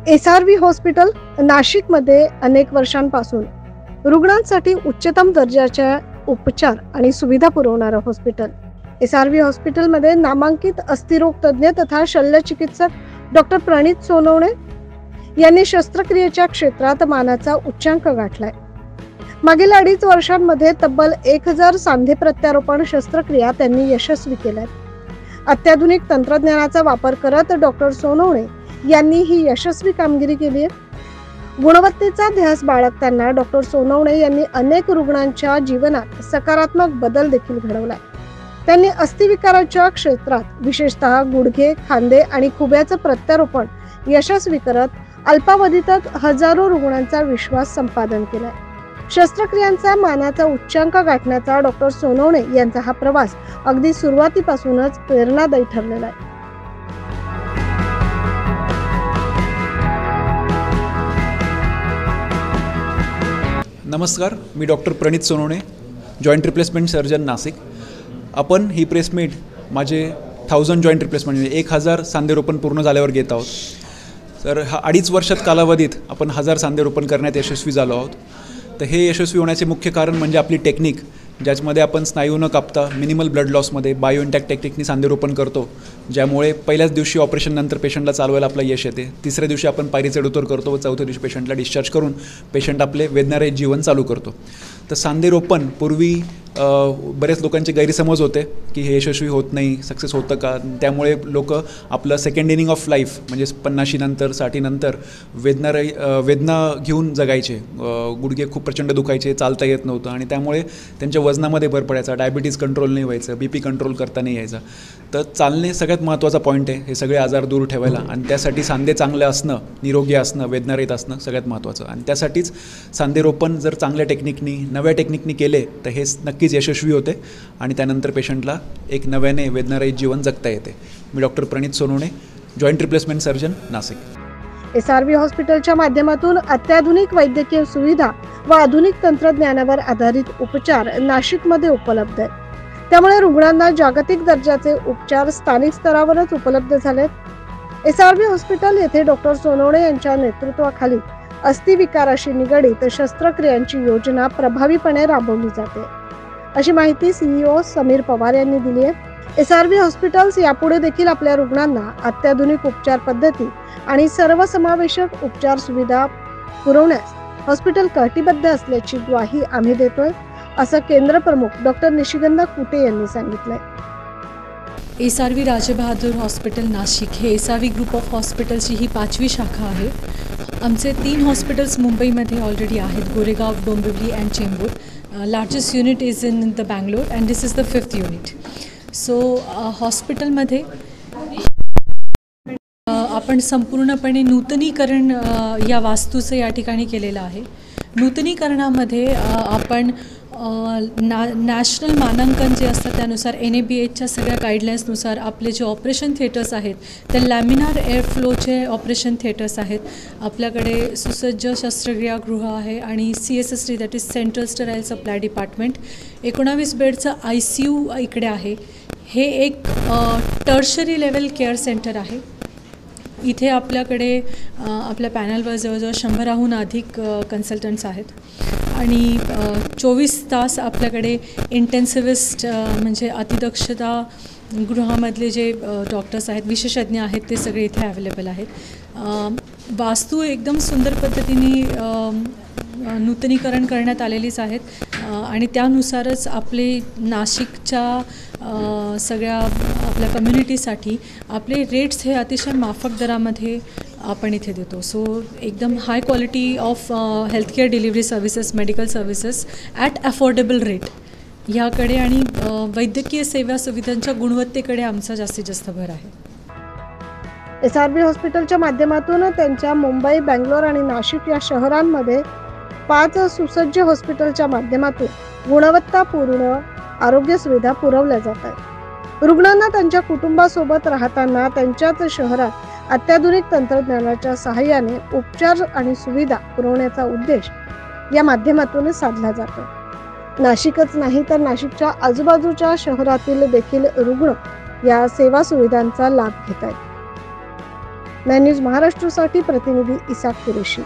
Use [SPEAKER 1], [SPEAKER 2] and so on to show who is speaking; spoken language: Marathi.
[SPEAKER 1] SRV हॉस्पिटल नाशिकमध्ये अनेक वर्षांपासून रुग्णांसाठी उच्चतम दर्जाच्या उपचार आणि सुविधा पुरवणारं हॉस्पिटल. SRV हॉस्पिटलमध्ये नामांकित अस्थिरोग तज्ज्ञ तथा शल्यचिकित्सक डॉक्टर प्रणित सोनवणे यांनी शस्त्रक्रियेच्या क्षेत्रात मानाचा उच्चांक गाठलाय. मागील 2.5 वर्षांमध्ये तब्बल 1000 सांधे प्रत्यारोपण शस्त्रक्रिया त्यांनी यशस्वी केल्यात. अत्याधुनिक तंत्रज्ञानाचा वापर करत डॉक्टर सोनवणे यांनी ही यशस्वी कामगिरी केली आहे. गुणवत्तेचा ध्यास बाळगताना डॉक्टर सोनवणे यांनी अनेक रुग्णांच्या जीवनात सकारात्मक बदल देखील घडवलाय. त्यांनी अस्थिविकाराच्या क्षेत्रात विशेषतः गुडघे, खांदे आणि खुब्याचं प्रत्यारोपण यशस्वी करत अल्पावधीतच हजारो रुग्णांचा विश्वास संपादन केलाय. शस्त्रक्रियांचा मानाचा उच्चांक गाठण्याचा डॉक्टर सोनवणे यांचा हा प्रवास अगदी सुरुवातीपासूनच प्रेरणादायी ठरलेला आहे.
[SPEAKER 2] नमस्कार, मी doctor Pranit Sonawane, joint replacement surgeon, Nashik. आपण ही प्रेस मीट माझे 1000 जॉईंट रिप्लेसमेंट म्हणजे 1000 सांधेरोपण पूर्ण झाल्यावर घेत आहोत. तर हा 2.5 वर्षात कालावधीत आपण 1000 सांधेरोपण करण्यात यशस्वी झालो आहोत. तर हे यशस्वी होण्याचे मुख्य कारण म्हणजे आपली टेक्निक, ज्याच्यामध्ये आपण स्नायू न कापता मिनिमल ब्लड लॉसमध्ये बायो इंटॅक्ट टेक्निकनी सांधेरोपण करतो, ज्यामुळे पहिल्याच दिवशी ऑपरेशननंतर पेशंटला चालवायला आपलं यश येते. तिसऱ्या दिवशी आपण पायरी चढउतार करतो व चौथ्या दिवशी पेशंटला डिस्चार्ज करून पेशंट आपले वेदनारहित जीवन चालू करतो. तर सांधेरोपण पूर्वी बरेच लोकांचे गैरसमज होते की हे यशस्वी होत नाही, सक्सेस होतं का. त्यामुळे लोक आपलं सेकंड इनिंग ऑफ लाईफ म्हणजे 50 नंतर 60 नंतर वेदना घेऊन जगायचे. गुडघे खूप प्रचंड दुखायचे, चालता येत नव्हतं आणि त्यामुळे त्यांच्या वजनामध्ये भर पडायचा, डायबिटीज कंट्रोल नाही व्हायचं, BP कंट्रोल करता नाही यायचा. तर चालणे सगळ्यात महत्त्वाचा पॉईंट आहे हे सगळे आजार दूर ठेवायला, आणि त्यासाठी सांधे चांगले असणं, निरोगी असणं, वेदनारहित असणं सगळ्यात महत्त्वाचं. आणि त्यासाठीच सांधेरोपण जर चांगल्या टेक्निकनी, नव्या टेक्निकनी केले तर हे नक्कीच यशस्वी होते आणि त्यानंतर पेशंटला एक नव्याने वेदनारहित जीवन जगता येते. मी doctor Pranit Sonawane, joint replacement surgeon, Nashik.
[SPEAKER 1] SRV हॉस्पिटलच्या माध्यमातून अत्याधुनिक वैद्यकीय सुविधा व आधुनिक तंत्रज्ञानावर आधारित उपचार नाशिकमध्ये उपलब्ध आहेत. त्यामुळे रुग्णांना जागतिक दर्जाचे उपचार स्थानिक स्तरावरच उपलब्ध झालेत. SRV हॉस्पिटल येथे डॉक्टर सोनवणे यांच्या नेतृत्वाखाली अस्थिविकाराशी निगडीत शस्त्रक्रियांची योजना प्रभावीपणे राबवली जाते, अशी माहिती CEO समीर पवार यांनी दिली आहे. SRV हॉस्पिटल्स यापुढे देखील आपल्या रुग्णांना अत्याधुनिक उपचार पद्धती आणि सर्वसमावेशक उपचार सुविधा पुरवण्यास हॉस्पिटल कटिबद्ध असल्याची ग्वाही आम्ही देतोय, असं केंद्र प्रमुख डॉक्टर निशिगंधा कुटे यांनी सांगितलंय.
[SPEAKER 3] SRV राजेबहादूर हॉस्पिटल नाशिक हे SRV ग्रुप ऑफ हॉस्पिटल्सची ही 5वी शाखा आहे. आमचे 3 हॉस्पिटल्स मुंबईमध्ये ऑलरेडी आहेत, Goregaon, Dombivli and Chembur. Largest unit is in the Bangalore and this is the 5th unit. So हॉस्पिटलमध्ये आपण संपूर्णपणे नूतनीकरण या वास्तूचं या ठिकाणी केलेलं आहे. नूतनीकरणामध्ये आपण नॅशनल मानांकन जे असतं त्यानुसार NABHच्या सगळ्या गाईडलाईन्सनुसार आपले जे ऑपरेशन थिएटर्स आहेत ते लॅमिनार एअर फ्लोचे ऑपरेशन थिएटर्स आहेत. आपल्याकडे सुसज्ज शस्त्रक्रियागृह आहे आणि CSSD that is central sterile supply department. 19 बेडचं ICU इकडे आहे. हे एक टर्शरी लेवल केअर सेंटर आहे. इथे आपल्याकडे आपल्या पॅनलवर जवळजवळ 100हून अधिक कन्सल्टंट्स आहेत आणि 24 तास आपल्याकडे इंटेन्सिव्हिस्ट म्हणजे अतिदक्षता गृहामधले जे डॉक्टर्स आहेत, विशेषज्ञ आहेत, ते सगळे इथे अवेलेबल आहेत. वास्तू एकदम सुंदर पद्धतीने नूतनीकरण करण्यात आलेलीच आहेत आणि त्यानुसारच आपले नाशिकच्या सगळ्या आपल्या कम्युनिटीसाठी आपले रेट्स हे अतिशय माफक दरामध्ये आपण इथे देतो. सो एकदम high quality of healthcare delivery services, medical services at affordable rate ह्याकडे आणि वैद्यकीय सेवा सुविधांच्या गुणवत्तेकडे आमचा जास्तीत जास्त भर आहे.
[SPEAKER 1] SRV हॉस्पिटलच्या माध्यमातून त्यांच्या मुंबई, बेंगलोर आणि नाशिक या शहरांमध्ये 5 सुसज्ज हॉस्पिटलच्या माध्यमातून गुणवत्तापूर्ण आरोग्य सुविधा पुरवल्या जात आहेत. रुग्णांना त्यांच्या कुटुंबासोबत राहताना त्यांच्याच शहरात अत्याधुनिक तंत्रज्ञानाच्या सहाय्याने उपचार आणि सुविधा पुरवण्याचा उद्देश या माध्यमातून साधला जातो. नाशिकच नाही तर नाशिकच्या आजूबाजूच्या शहरातील देखील रुग्ण या सेवा सुविधांचा लाभ घेत आहेत. मॅन न्यूज महाराष्ट्रसाठी प्रतिनिधी इसाक कुरेशी.